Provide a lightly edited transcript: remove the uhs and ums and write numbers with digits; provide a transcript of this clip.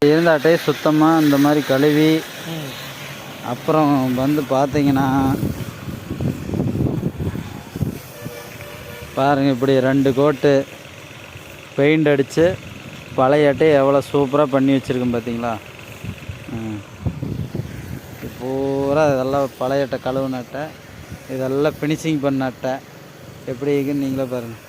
இருந்த அட்டையை சுத்தமாக இந்த மாதிரி கழுவி அப்புறம் வந்து பார்த்தீங்கன்னா பாருங்கள், இப்படி 2 கோட்டு பெயிண்ட் அடித்து பழைய அட்டையை எவ்வளோ சூப்பராக பண்ணி வச்சுருக்கேன் பார்த்தீங்களா. பூரா இதெல்லாம் பழைய அட்டை, கழுவுன அட்டை, இதெல்லாம் ஃபினிஷிங் பண்ண அட்டை எப்படி இருக்குன்னு நீங்களே பாருங்கள்.